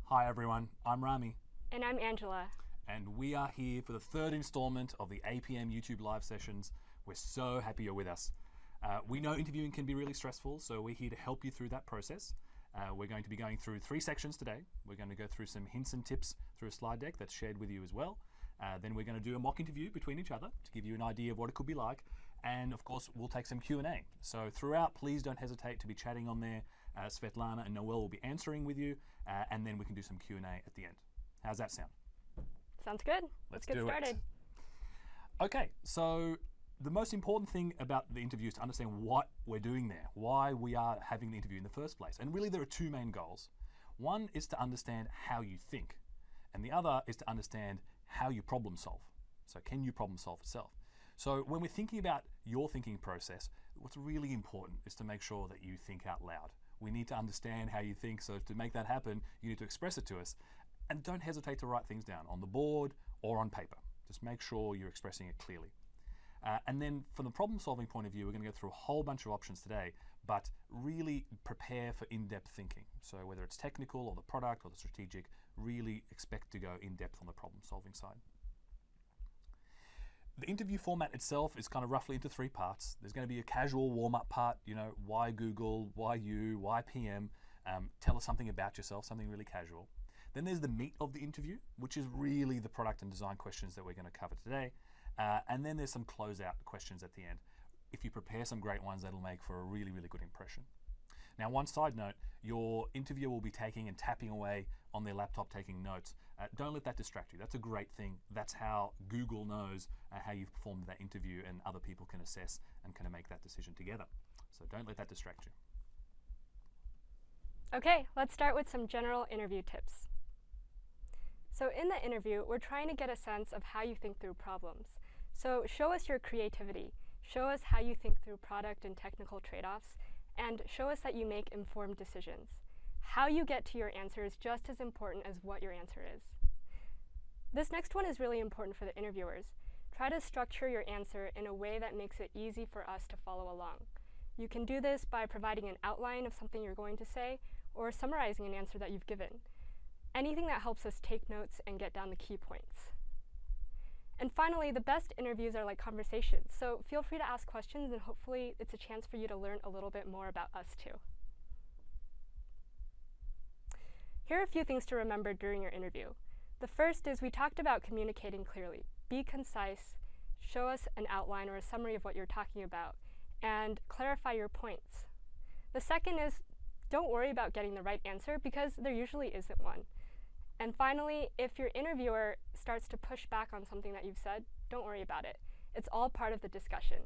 Hi everyone, I'm Rami. And I'm Angela. And we are here for the third installment of the APM YouTube live sessions. We're so happy you're with us. We know interviewing can be really stressful, so we're here to help you through that process. We're going to be going through 3 sections today. We're going to go through some hints and tips through a slide deck that's shared with you as well. Then we're going to do a mock interview between each other to give you an idea of what it could be like. And of course, we'll take some Q&A. So throughout, please don't hesitate to be chatting on there. Svetlana and Noel will be answering with you, and then we can do some Q&A at the end. How's that sound? Sounds good. Let's get started. Okay, so the most important thing about the interview is to understand what we're doing there, why we are having the interview in the first place. And really there are 2 main goals. One is to understand how you think, and the other is to understand how you problem solve. So can you problem solve itself? So when we're thinking about your thinking process, what's really important is to make sure that you think out loud. We need to understand how you think, so to make that happen, you need to express it to us. And don't hesitate to write things down on the board or on paper. Just make sure you're expressing it clearly. And then from the problem solving point of view, we're going to go through a whole bunch of options today, but really prepare for in-depth thinking. So whether it's technical or the product or the strategic, really expect to go in-depth on the problem solving side. The interview format itself is kind of roughly into 3 parts. There's going to be a casual warm-up part, why Google, why you, why PM, tell us something about yourself, something really casual. Then there's the meat of the interview, which is really the product and design questions that we're going to cover today. And then there's some closeout questions at the end. If you prepare some great ones, that'll make for a really, really good impression. Now, one side note, your interviewer will be taking and tapping away on their laptop, taking notes. Don't let that distract you. That's a great thing. That's how Google knows how you've performed that interview, and other people can assess and kind of make that decision together. So don't let that distract you. Okay, let's start with some general interview tips. So in the interview, we're trying to get a sense of how you think through problems. So show us your creativity. Show us how you think through product and technical trade-offs, and show us that you make informed decisions. How you get to your answer is just as important as what your answer is. This next one is really important for the interviewers. Try to structure your answer in a way that makes it easy for us to follow along. You can do this by providing an outline of something you're going to say, or summarizing an answer that you've given. Anything that helps us take notes and get down the key points. And finally, the best interviews are like conversations, so feel free to ask questions, and hopefully it's a chance for you to learn a little bit more about us too. Here are a few things to remember during your interview. The first is we talked about communicating clearly. Be concise, show us an outline or a summary of what you're talking about, and clarify your points. The second is don't worry about getting the right answer, because there usually isn't one. And finally, if your interviewer starts to push back on something that you've said, don't worry about it. It's all part of the discussion.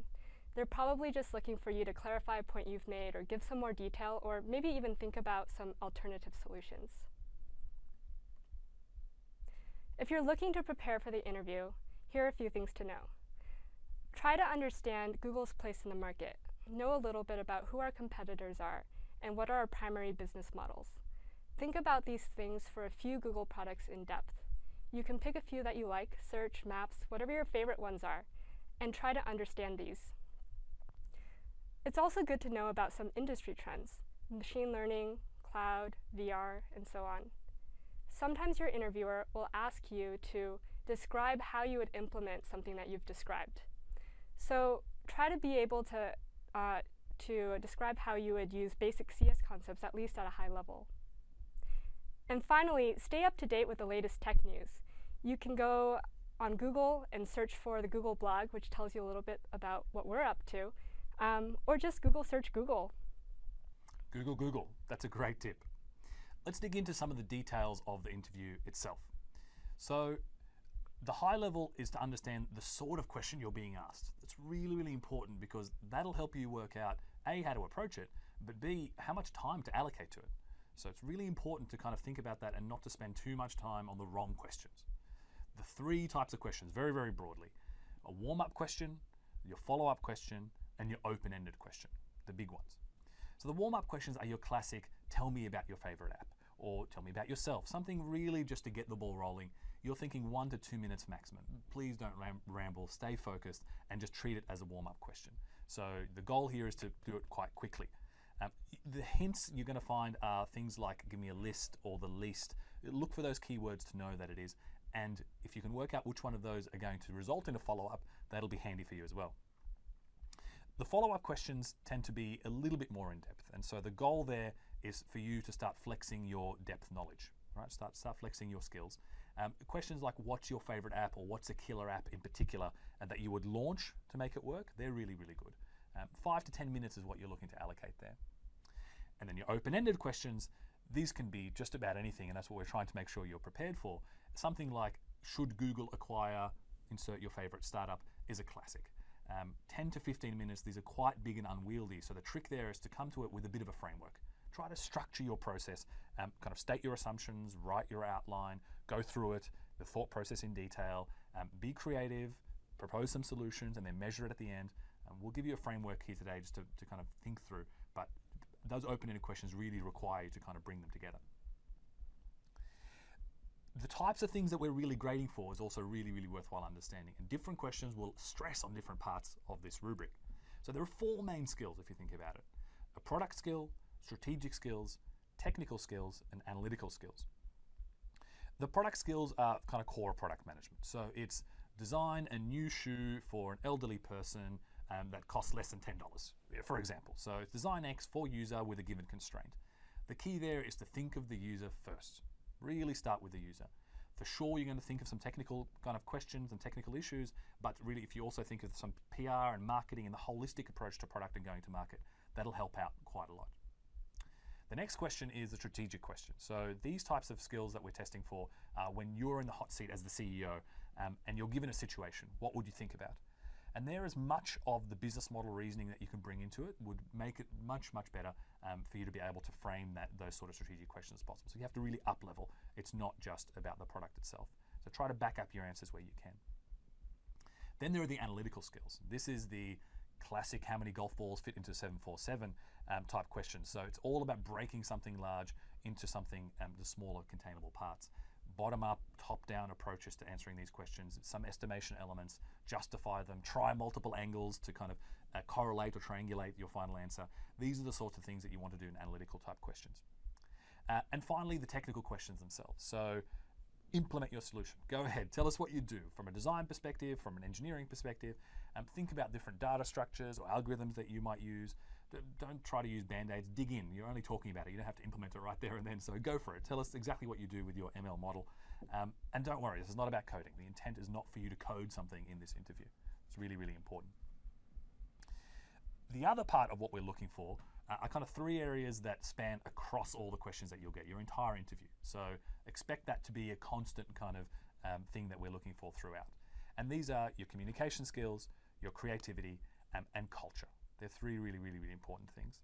They're probably just looking for you to clarify a point you've made, or give some more detail, or maybe even think about some alternative solutions. If you're looking to prepare for the interview, here are a few things to know. Try to understand Google's place in the market. Know a little bit about who our competitors are and what are our primary business models. Think about these things for a few Google products in depth. You can pick a few that you like, search, maps, whatever your favorite ones are, and try to understand these. It's also good to know about some industry trends, machine learning, cloud, VR, and so on. Sometimes your interviewer will ask you to describe how you would implement something that you've described. So try to be able to describe how you would use basic CS concepts, at least at a high level. And finally, stay up to date with the latest tech news. You can go on Google and search for the Google blog, which tells you a little bit about what we're up to, or just Google search Google. Google. That's a great tip. Let's dig into some of the details of the interview itself. So the high level is to understand the sort of question you're being asked. It's really, really important, because that'll help you work out A, how to approach it, but B, how much time to allocate to it. So it's really important to kind of think about that and not to spend too much time on the wrong questions. The 3 types of questions, very, very broadly: a warm-up question, your follow-up question, and your open-ended question, the big ones. So the warm-up questions are your classic, tell me about your favorite app, or tell me about yourself, something really just to get the ball rolling. You're thinking 1 to 2 minutes maximum. Please don't ramble, stay focused, and just treat it as a warm-up question. So the goal here is to do it quite quickly. The hints you're going to find are things like give me a list or the least. Look for those keywords to know that it is. And if you can work out which one of those are going to result in a follow-up, that'll be handy for you as well. The follow-up questions tend to be a little bit more in depth. And so the goal there is for you to start flexing your depth knowledge, right? Start flexing your skills. Questions like what's your favorite app or what's a killer app in particular and that you would launch to make it work, they're really, really good. 5 to 10 minutes is what you're looking to allocate there. And then your open-ended questions, these can be just about anything, and that's what we're trying to make sure you're prepared for. Something like, should Google acquire, insert your favorite startup, is a classic. 10 to 15 minutes, these are quite big and unwieldy, so the trick there is to come to it with a bit of a framework. Try to structure your process, kind of state your assumptions, write your outline, go through it, the thought process in detail, be creative, propose some solutions, and then measure it at the end. We'll give you a framework here today just to kind of think through, but those open-ended questions really require you to kind of bring them together. The types of things that we're really grading for is also really, really worthwhile understanding, and different questions will stress on different parts of this rubric. So there are 4 main skills if you think about it: a product skill, strategic skills, technical skills, and analytical skills. The product skills are kind of core product management. So it's design a new shoe for an elderly person that costs less than $10, for example. So it's design X for user with a given constraint. The key there is to think of the user first. Really start with the user. For sure, you're going to think of some technical kind of questions and technical issues, but really if you also think of some PR and marketing and the holistic approach to product and going to market, that'll help out quite a lot. The next question is the strategic question. So these types of skills that we're testing for when you're in the hot seat as the CEO and you're given a situation, what would you think about? And there is much of the business model reasoning that you can bring into it would make it much, much better for you to be able to frame those sort of strategic questions as possible. So you have to really up level. It's not just about the product itself. So try to back up your answers where you can. Then there are the analytical skills. This is the classic how many golf balls fit into 747 type questions. So it's all about breaking something large into something, the smaller containable parts. Bottom-up, top-down approaches to answering these questions, some estimation elements, justify them, try multiple angles to kind of correlate or triangulate your final answer. These are the sorts of things that you want to do in analytical type questions. And finally, the technical questions themselves. So implement your solution. Go ahead, tell us what you do from a design perspective, from an engineering perspective. Think about different data structures or algorithms that you might use. Don't try to use band-aids, dig in. You're only talking about it. You don't have to implement it right there and then, so go for it. Tell us exactly what you do with your ML model. And don't worry, this is not about coding. The intent is not for you to code something in this interview. It's really, really important. The other part of what we're looking for are kind of 3 areas that span across all the questions that you'll get, your entire interview. So expect that to be a constant kind of thing that we're looking for throughout. And these are your communication skills, your creativity, and culture. They're 3 really, really, really important things.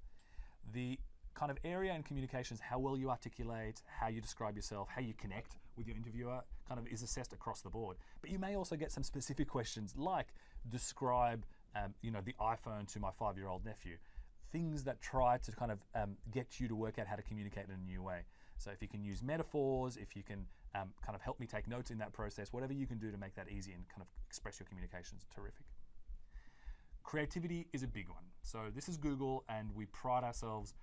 The kind of area in communications, how well you articulate, how you describe yourself, how you connect with your interviewer, kind of is assessed across the board. But you may also get some specific questions like describe, the iPhone to my 5-year-old nephew. Things that try to kind of get you to work out how to communicate in a new way. So if you can use metaphors, if you can kind of help me take notes in that process, whatever you can do to make that easy and kind of express your communications, terrific. Creativity is a big one. So this is Google, and we pride ourselves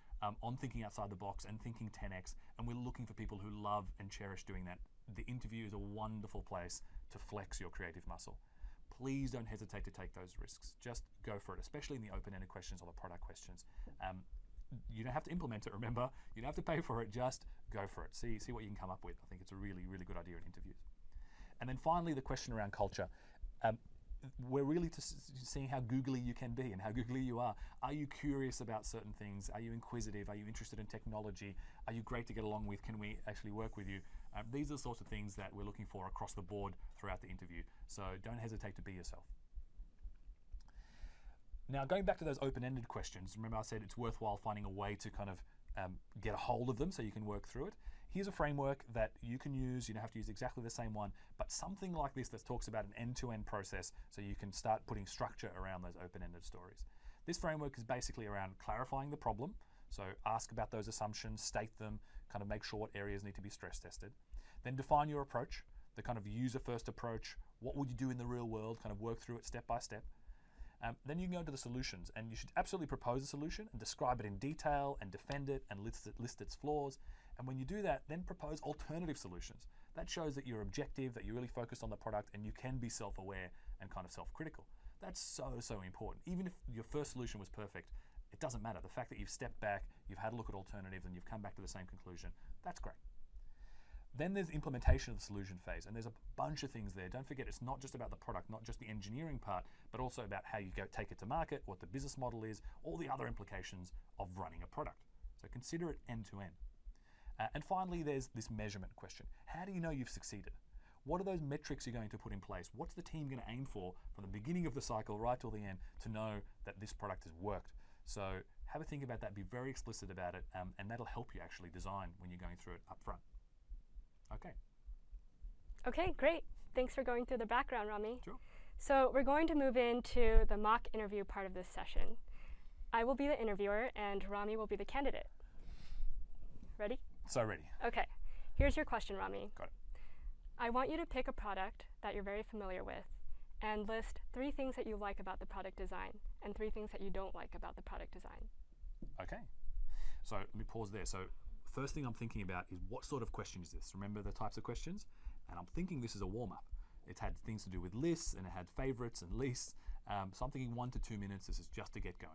on thinking outside the box and thinking 10x, and we're looking for people who love and cherish doing that. The interview is a wonderful place to flex your creative muscle. Please don't hesitate to take those risks. Just go for it, especially in the open-ended questions or the product questions. You don't have to implement it, remember. You don't have to pay for it, just go for it. See what you can come up with. I think it's a really, really good idea in interviews. And then finally, the question around culture. We're really seeing how googly you can be and how googly you are. Are you curious about certain things? Are you inquisitive? Are you interested in technology? Are you great to get along with? Can we actually work with you? These are the sorts of things that we're looking for across the board throughout the interview. So don't hesitate to be yourself. Now, going back to those open-ended questions, remember I said it's worthwhile finding a way to kind of get a hold of them so you can work through it. Here's a framework that you can use. You don't have to use exactly the same one, but something like this that talks about an end-to-end process so you can start putting structure around those open-ended stories. This framework is basically around clarifying the problem. So ask about those assumptions, state them, kind of make sure what areas need to be stress tested. Then define your approach, the kind of user-first approach. What would you do in the real world? Kind of work through it step by step. Then you can go into the solutions, and you should absolutely propose a solution and describe it in detail and defend it and list its flaws. And when you do that, then propose alternative solutions. That shows that you're objective, that you're really focused on the product, and you can be self-aware and kind of self-critical. That's so important. Even if your first solution was perfect, it doesn't matter. The fact that you've stepped back, you've had a look at alternatives, and you've come back to the same conclusion, that's great. Then there's implementation of the solution phase, and there's a bunch of things there. Don't forget, it's not just about the product, not just the engineering part, but also about how you take it to market, what the business model is, all the other implications of running a product. So consider it end to end. And finally, there's this measurement question. How do you know you've succeeded? What are those metrics you're going to put in place? What's the team going to aim for from the beginning of the cycle right till the end to know that this product has worked? So have a think about that, be very explicit about it, and that'll help you actually design when you're going through it up front. Okay. Okay, great. Thanks for going through the background, Rami. Sure. So we're going to move into the mock interview part of this session. I will be the interviewer, and Rami will be the candidate. Ready? So ready. Okay. Here's your question, Rami. Got it. I want you to pick a product that you're very familiar with and list 3 things that you like about the product design and 3 things that you don't like about the product design. Okay. So let me pause there. So first thing I'm thinking about is what sort of question is this? Remember the types of questions? And I'm thinking this is a warm-up. It had things to do with lists, and it had favorites and least. So I'm thinking 1 to 2 minutes. This is just to get going.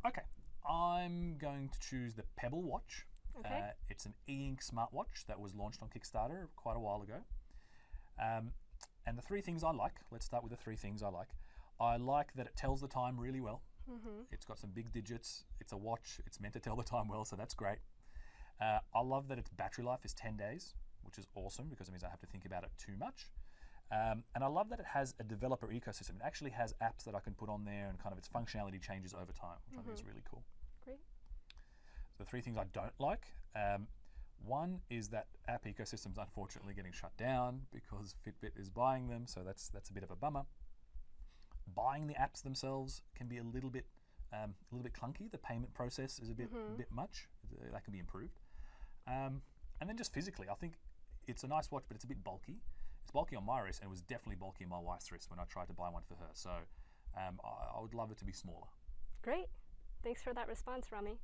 Okay. I'm going to choose the Pebble Watch. Okay. It's an e-ink smartwatch that was launched on Kickstarter quite a while ago. And the 3 things I like, let's start with the 3 things I like. I like that it tells the time really well. It's got some big digits. It's a watch. It's meant to tell the time well, so that's great. I love that its battery life is 10 days, which is awesome because it means I have to think about it too much. And I love that it has a developer ecosystem. It actually has apps that I can put on there, and kind of its functionality changes over time, which I think is really cool. Great. So the 3 things I don't like. One is that app ecosystem's unfortunately getting shut down because Fitbit is buying them, so that's a bit of a bummer. Buying the apps themselves can be a little bit clunky. The payment process is a bit much. That can be improved. And then just physically, I think it's a nice watch, but it's a bit bulky. It's bulky on my wrist, and it was definitely bulky on my wife's wrist when I tried to buy one for her. So I would love it to be smaller. Great. Thanks for that response, Rami.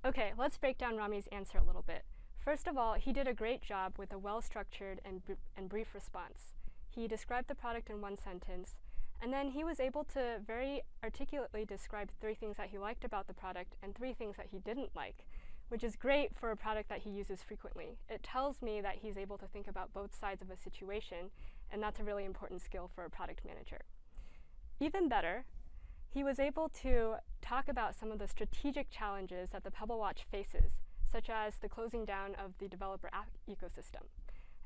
Okay, let's break down Rami's answer a little bit. First of all, he did a great job with a well-structured and brief response. He described the product in 1 sentence, and then he was able to very articulately describe 3 things that he liked about the product and 3 things that he didn't like, which is great for a product that he uses frequently. It tells me that he's able to think about both sides of a situation, and that's a really important skill for a product manager. Even better, he was able to talk about some of the strategic challenges that the Pebble Watch faces, such as the closing down of the developer app ecosystem.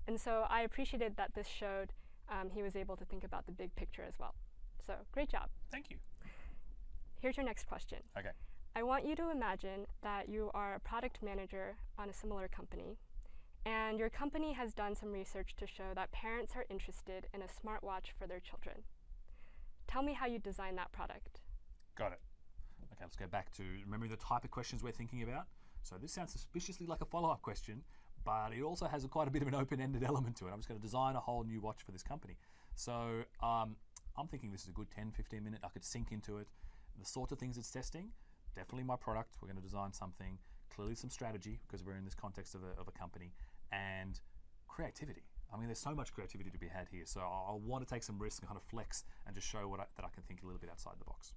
And so I appreciated that this showed he was able to think about the big picture as well. So great job. Thank you. Here's your next question. Okay. I want you to imagine that you are a product manager on a similar company, and your company has done some research to show that parents are interested in a smartwatch for their children. Tell me how you designed that product. Got it. Okay, let's go back to remembering the type of questions we're thinking about. So this sounds suspiciously like a follow-up question, but it also has quite a bit of an open-ended element to it. I'm just going to design a whole new watch for this company. So I'm thinking this is a good 10, 15 minute. I could sink into it. The sort of things it's testing, definitely my product. We're going to design something, clearly some strategy because we're in this context of a company, and creativity. I mean, there's so much creativity to be had here. So I want to take some risks and kind of flex and just show that I can think a little bit outside the box.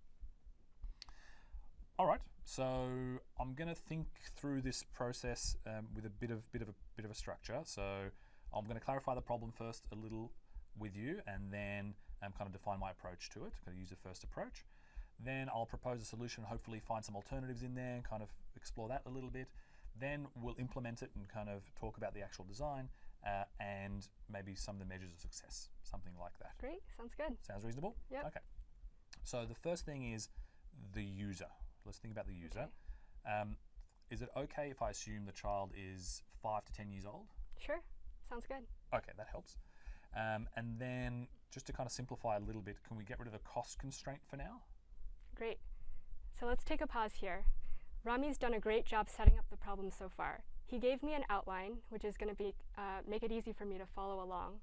All right, so I'm going to think through this process with a bit of a structure. So I'm going to clarify the problem first a little with you, and then kind of define my approach to it. Going to use the first approach. Then I'll propose a solution, hopefully find some alternatives in there and kind of explore that a little bit. Then we'll implement it and kind of talk about the actual design and maybe some of the measures of success, something like that. Great, sounds good. Sounds reasonable? Yep. Okay. So the first thing is the user. Let's think about the user. Okay. Is it okay if I assume the child is 5 to 10 years old? Sure, sounds good. Okay, that helps. And then just to kind of simplify a little bit, can we get rid of the cost constraint for now? Great. So let's take a pause here. Rami's done a great job setting up the problem so far. He gave me an outline, which is going to be make it easy for me to follow along.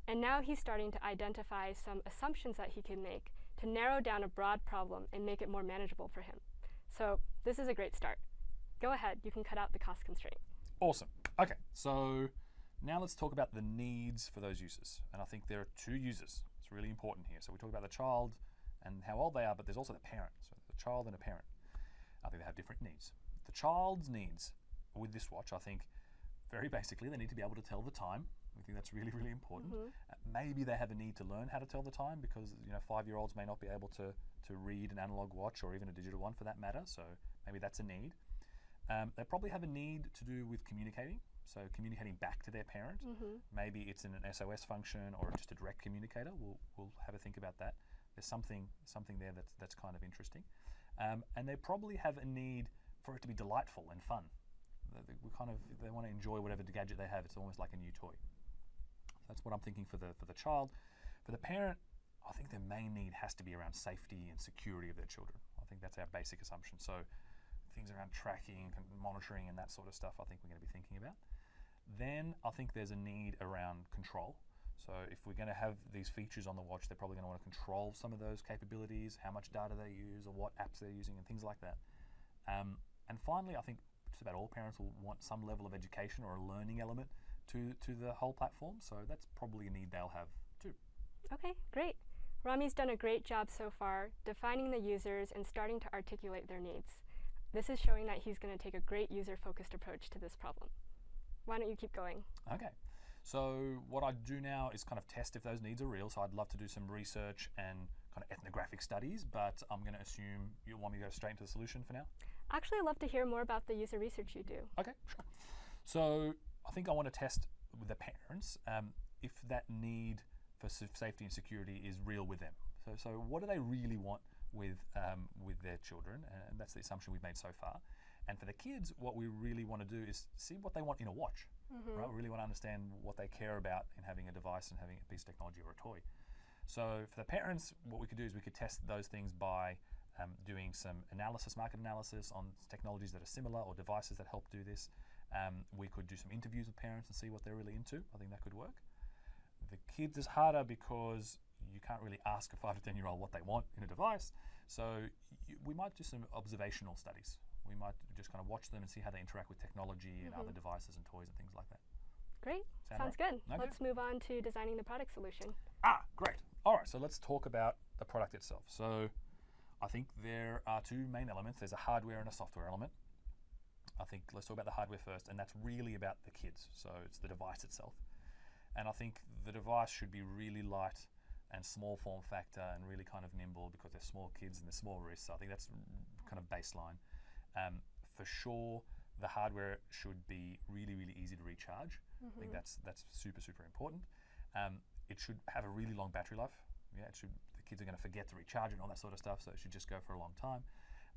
And now he's starting to identify some assumptions that he can make to narrow down a broad problem and make it more manageable for him. So this is a great start. Go ahead, you can cut out the cost constraint. Awesome. Okay, so now let's talk about the needs for those users. And I think there are two users. It's really important here. So we talk about the child and how old they are, but there's also the parent. So the child and a parent. I think they have different needs. The child's needs with this watch, I think, very basically, they need to be able to tell the time. I think that's really, really important. Maybe they have a need to learn how to tell the time because 5-year-olds may not be able to read an analog watch or even a digital one for that matter. So maybe that's a need. They probably have a need to do with communicating. So communicating back to their parent. Maybe it's in an SOS function or just a direct communicator. We'll have a think about that. There's something there that's kind of interesting. And they probably have a need for it to be delightful and fun. They want to enjoy whatever gadget they have. It's almost like a new toy. That's what I'm thinking for the child. For the parent, I think their main need has to be around safety and security of their children. I think that's our basic assumption. So things around tracking and monitoring and that sort of stuff I think we're going to be thinking about. Then I think there's a need around control. So if we're going to have these features on the watch, they're probably going to want to control some of those capabilities, how much data they use or what apps they're using and things like that. And finally, I think just about all parents will want some level of education or a learning element to the whole platform. So that's probably a need they'll have too. Okay, great. Rami's done a great job so far defining the users and starting to articulate their needs. This is showing that he's going to take a great user-focused approach to this problem. Why don't you keep going? Okay. So what I do now is kind of test if those needs are real. So I'd love to do some research and kind of ethnographic studies, but I'm going to assume you want me to go straight into the solution for now? Actually, I'd love to hear more about the user research you do. Okay, sure. So I think I want to test with the parents if that need for safety and security is real with them. So what do they really want with their children? And that's the assumption we've made so far. And for the kids, what we really want to do is see what they want in a watch. Right? We really want to understand what they care about in having a device and having a piece of technology or a toy. So for the parents, what we could do is we could test those things by doing some analysis, market analysis on technologies that are similar or devices that help do this. We could do some interviews with parents and see what they're really into. I think that could work. The kids is harder because you can't really ask a 5 to 10-year-old what they want in a device. So we might do some observational studies. We might just kind of watch them and see how they interact with technology and other devices and toys and things like that. Great. Sounds right? good. Okay. Let's move on to designing the product solution. Great. All right, so let's talk about the product itself. So I think there are two main elements. There's a hardware and a software element. I think let's talk about the hardware first, and that's really about the kids. So it's the device itself. And I think the device should be really light and small form factor and really kind of nimble because they're small kids and they're small wrists. So I think that's kind of baseline. For sure, the hardware should be really, really easy to recharge. I think that's super, super important. It should have a really long battery life. Yeah, the kids are going to forget to recharge it and all that sort of stuff, so it should just go for a long time.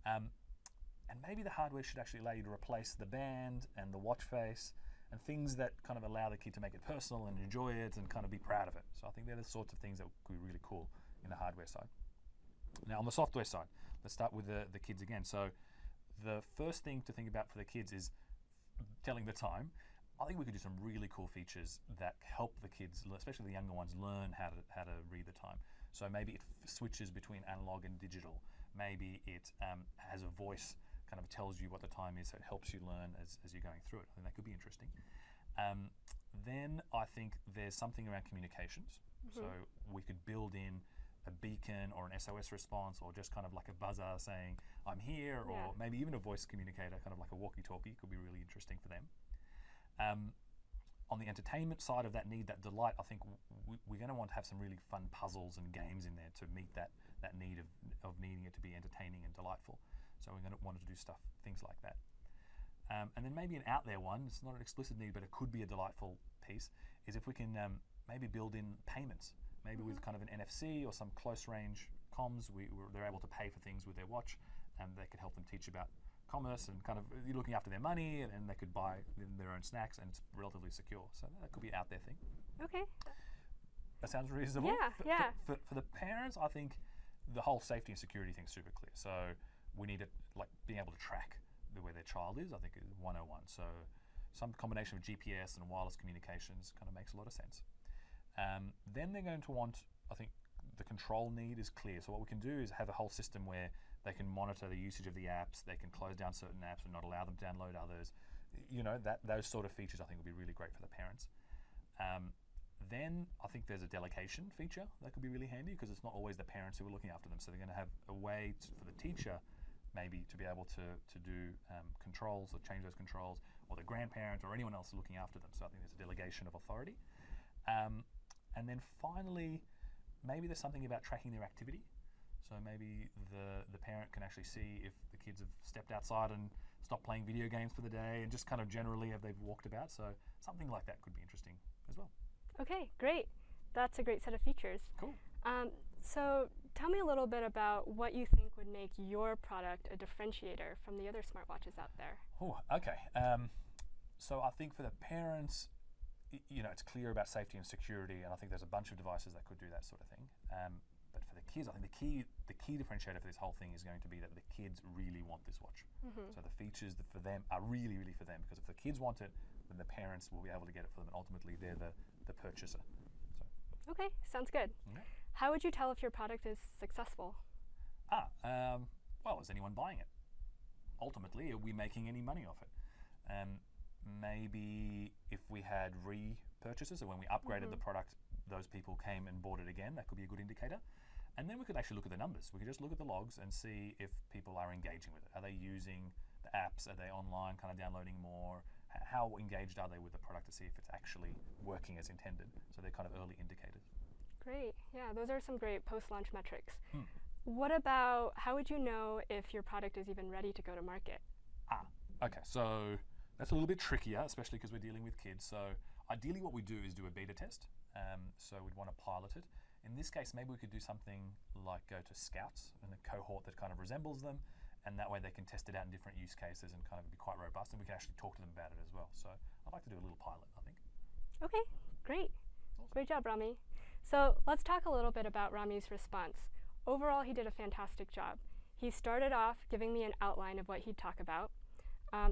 And maybe the hardware should actually allow you to replace the band and the watch face and things that kind of allow the kid to make it personal and enjoy it and kind of be proud of it. So I think they're the sorts of things that could be really cool in the hardware side. Now on the software side, let's start with the kids again. So the first thing to think about for the kids is telling the time. I think we could do some really cool features that help the kids, especially the younger ones, learn how to read the time. So maybe it switches between analog and digital. Maybe it has a voice, kind of tells you what the time is, so it helps you learn as you're going through it. I think that could be interesting. Then I think there's something around communications. So we could build in a beacon or an SOS response or just kind of like a buzzer saying, I'm here, or maybe even a voice communicator, kind of like a walkie-talkie, could be really interesting for them. On the entertainment side of that need, that delight, I think we're going to want to have some really fun puzzles and games in there to meet that need of needing it to be entertaining and delightful. So we're going to want to do things like that. And then maybe an out there one, it's not an explicit need, but it could be a delightful piece, is if we can maybe build in payments, maybe with kind of an NFC or some close range comms, they're able to pay for things with their watch, and they could help them teach about commerce and kind of looking after their money, and they could buy their own snacks, and it's relatively secure. So that could be an out there thing. Okay. That sounds reasonable. Yeah. For the parents, I think the whole safety and security thing is super clear. So we need it, like being able to track where their child is, I think is 101. So some combination of GPS and wireless communications kind of makes a lot of sense. Then they're going to want, I think, the control need is clear. So what we can do is have a whole system where they can monitor the usage of the apps, they can close down certain apps and not allow them to download others. Those sort of features I think would be really great for the parents. Then I think there's a delegation feature that could be really handy because it's not always the parents who are looking after them. So they're going to have a way for the teacher maybe to be able to do controls or change those controls, or the grandparent or anyone else looking after them. So I think there's a delegation of authority. And then finally, maybe there's something about tracking their activity. So maybe the parent can actually see if the kids have stepped outside and stopped playing video games for the day, and just kind of generally have they've walked about. So something like that could be interesting as well. Okay, great. That's a great set of features. Cool. So tell me a little bit about what you think would make your product a differentiator from the other smartwatches out there. Oh, okay. So I think for the parents, it's clear about safety and security, and I think there's a bunch of devices that could do that sort of thing. But for the kids, I think the key differentiator for this whole thing is going to be that the kids really want this watch. So the features for them are really, really for them, because if the kids want it, then the parents will be able to get it for them, and ultimately they're the purchaser. So. Okay, sounds good. Okay. How would you tell if your product is successful? Well, is anyone buying it? Ultimately, are we making any money off it? Maybe if we had repurchases, or when we upgraded the product, those people came and bought it again, that could be a good indicator. And then we could actually look at the numbers. We could just look at the logs and see if people are engaging with it. Are they using the apps? Are they online, kind of downloading more? How engaged are they with the product to see if it's actually working as intended? So they're kind of early indicators. Great. Yeah, those are some great post-launch metrics. What about, how would you know if your product is even ready to go to market? Okay, so that's a little bit trickier, especially because we're dealing with kids. So ideally what we do is do a beta test. So we'd want to pilot it. In this case, maybe we could do something like go to Scouts and a cohort that kind of resembles them, and that way they can test it out in different use cases and kind of be quite robust, and we can actually talk to them about it as well. So I'd like to do a little pilot, I think. Okay, great. Awesome. Great job, Rami. So let's talk a little bit about Rami's response. Overall, he did a fantastic job. He started off giving me an outline of what he'd talk about.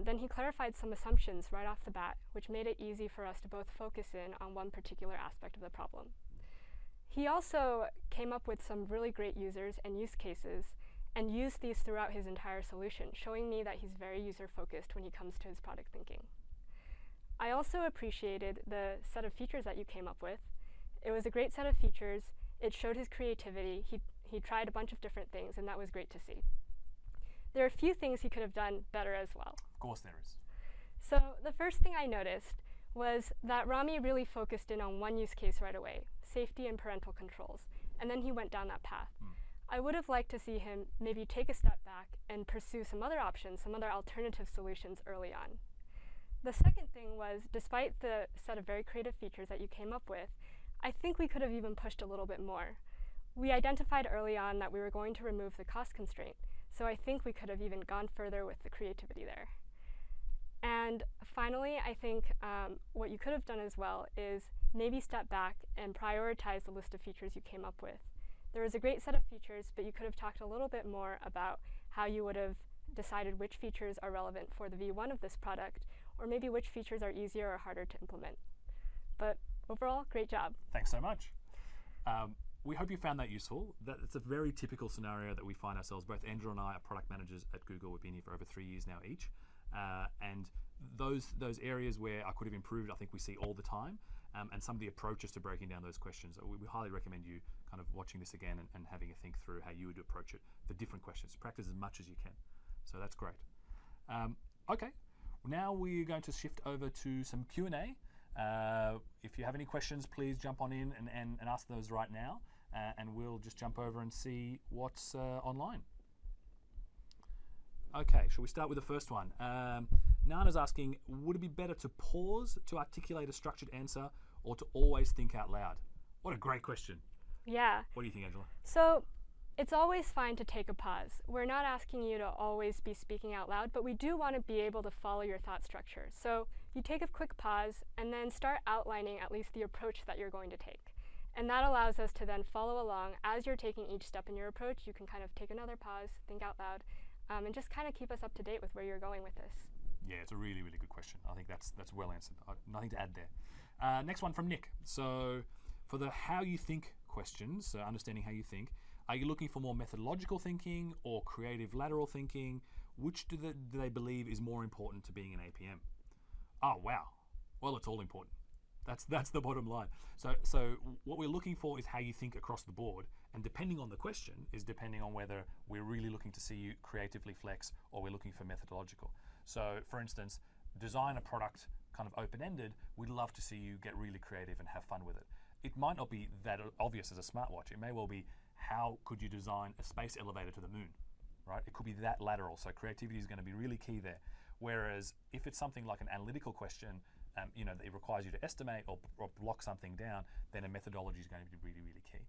Then he clarified some assumptions right off the bat, which made it easy for us to both focus in on one particular aspect of the problem. He also came up with some really great users and use cases and used these throughout his entire solution, showing me that he's very user-focused when he comes to his product thinking. I also appreciated the set of features that you came up with. It was a great set of features. It showed his creativity. He tried a bunch of different things, and that was great to see. There are a few things he could have done better as well. Of course there is. So the first thing I noticed was that Rami really focused in on one use case right away, safety and parental controls, and then he went down that path. I would have liked to see him maybe take a step back and pursue some other options, some other alternative solutions early on. The second thing was, despite the set of very creative features that you came up with, I think we could have even pushed a little bit more. We identified early on that we were going to remove the cost constraint, so I think we could have even gone further with the creativity there. And finally, I think what you could have done as well is maybe step back and prioritize the list of features you came up with. There was a great set of features, but you could have talked a little bit more about how you would have decided which features are relevant for the V1 of this product, or maybe which features are easier or harder to implement. But overall, great job. Thanks so much. We hope you found that useful. It's a very typical scenario that we find ourselves. Both Andrew and I are product managers at Google. We've been here for over 3 years now each. And those areas where I could have improved, I think we see all the time. And some of the approaches to breaking down those questions, we highly recommend you kind of watching this again and having a think through how you would approach it for different questions. Practice as much as you can. So that's great. Okay, now we're going to shift over to some Q&A. If you have any questions, please jump on in and ask those right now. And we'll just jump over and see what's online. Okay, shall we start with the first one? Nana's asking, would it be better to pause to articulate a structured answer or to always think out loud? What a great question. Yeah. What do you think, Angela? So it's always fine to take a pause. We're not asking you to always be speaking out loud, but we do want to be able to follow your thought structure. So you take a quick pause and then start outlining at least the approach that you're going to take. And that allows us to then follow along. As you're taking each step in your approach, you can kind of take another pause, think out loud, and just kind of keep us up to date with where you're going with this. Yeah, it's a really, really good question. I think that's well answered. Nothing to add there. Next one from Nick. So For the how you think questions, so understanding how you think, are you looking for more methodological thinking or creative lateral thinking? Which do they believe is more important to being an APM? Oh, wow. Well, it's all important. That's the bottom line. So what we're looking for is how you think across the board, and depending on the question is depending on whether we're really looking to see you creatively flex or we're looking for methodological. So for instance, design a product kind of open-ended, we'd love to see you get really creative and have fun with it. It might not be that obvious as a smartwatch. It may well be, how could you design a space elevator to the moon, right? It could be that lateral, so creativity is going to be really key there. Whereas if it's something like an analytical question, that it requires you to estimate or block something down, then a methodology is going to be really, really key.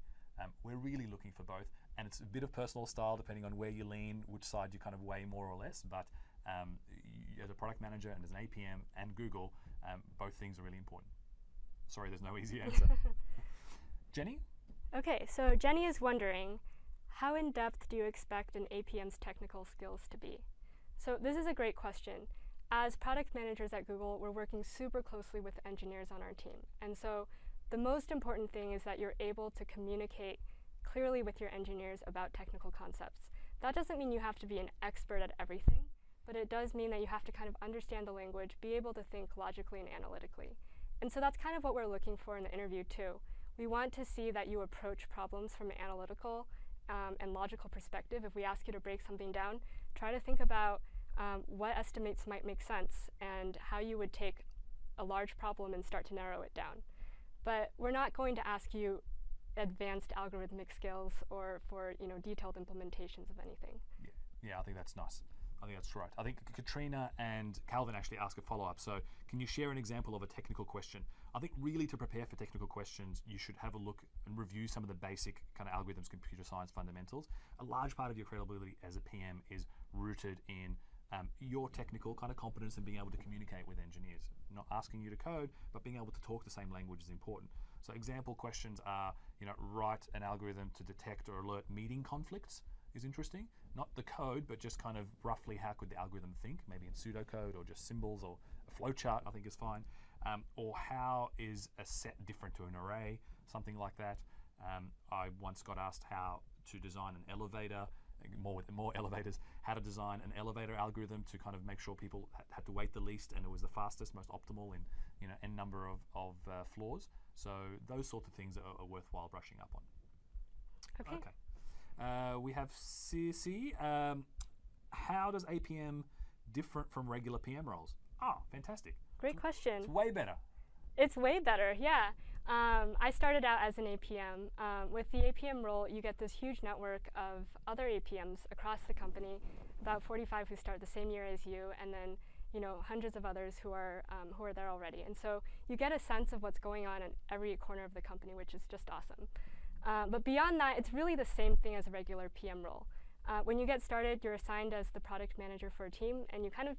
We're really looking for both, and it's a bit of personal style depending on where you lean, which side you kind of weigh more or less, but as a product manager and as an APM and Google, both things are really important. Sorry, there's no easy answer. Jenny? Okay, so Jenny is wondering, how in depth do you expect an APM's technical skills to be? So this is a great question. As product managers at Google, we're working super closely with engineers on our team. And so the most important thing is that you're able to communicate clearly with your engineers about technical concepts. That doesn't mean you have to be an expert at everything, but it does mean that you have to kind of understand the language, be able to think logically and analytically. And so that's kind of what we're looking for in the interview too. We want to see that you approach problems from an analytical and logical perspective. If we ask you to break something down, try to think about what estimates might make sense and how you would take a large problem and start to narrow it down. But we're not going to ask you advanced algorithmic skills or for detailed implementations of anything. Yeah, I think that's nice. I think that's right. I think Katrina and Calvin actually ask a follow-up. So can you share an example of a technical question? I think really to prepare for technical questions, you should have a look and review some of the basic kind of algorithms, computer science fundamentals. A large part of your credibility as a PM is rooted in your technical kind of competence and being able to communicate with engineers. Not asking you to code, but being able to talk the same language is important. So example questions are, write an algorithm to detect or alert meeting conflicts is interesting. Not the code, but just kind of roughly how could the algorithm think, maybe in pseudocode or just symbols, or a flowchart I think is fine. Or how is a set different to an array, something like that. I once got asked how to design an elevator, more elevators, how to design an elevator algorithm to kind of make sure people had to wait the least and it was the fastest, most optimal in n number of floors. So those sorts of things are worthwhile brushing up on. Okay. We have CC. How does APM different from regular PM roles? Oh, fantastic. Great question. It's way better. It's way better, yeah. I started out as an APM. With the APM role, you get this huge network of other APMs across the company, about 45 who start the same year as you, and then hundreds of others who are there already. And so you get a sense of what's going on in every corner of the company, which is just awesome. But beyond that, it's really the same thing as a regular PM role. When you get started, you're assigned as the product manager for a team, and you kind of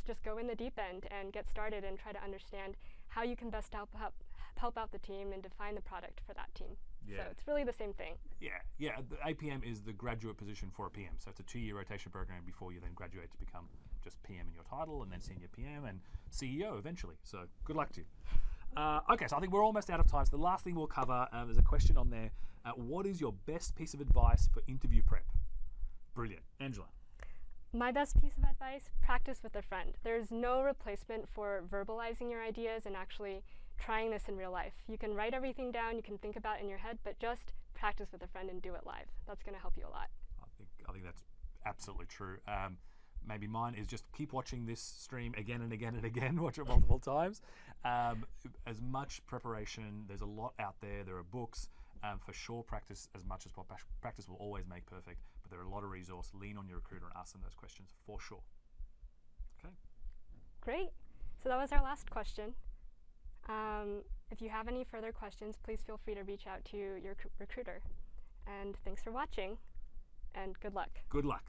just go in the deep end and get started and try to understand how you can best help out the team and define the product for that team. Yeah. So it's really the same thing. Yeah. The APM is the graduate position for a PM. So it's a 2-year rotation program before you then graduate to become just PM in your title, and then senior PM and CEO eventually. So good luck to you. Okay, so I think we're almost out of time. So the last thing we'll cover, there's a question on there. What is your best piece of advice for interview prep? Brilliant. Angela. My best piece of advice, practice with a friend. There's no replacement for verbalizing your ideas and actually trying this in real life. You can write everything down, you can think about it in your head, but just practice with a friend and do it live. That's going to help you a lot. I think that's absolutely true. Maybe mine is just keep watching this stream again and again and again, watch it multiple times. As much preparation, there's a lot out there. There are books. For sure, practice as much as possible. Practice will always make perfect, but there are a lot of resources. Lean on your recruiter and ask them those questions for sure. Okay. Great. So that was our last question. If you have any further questions, please feel free to reach out to your recruiter. And thanks for watching, and good luck. Good luck.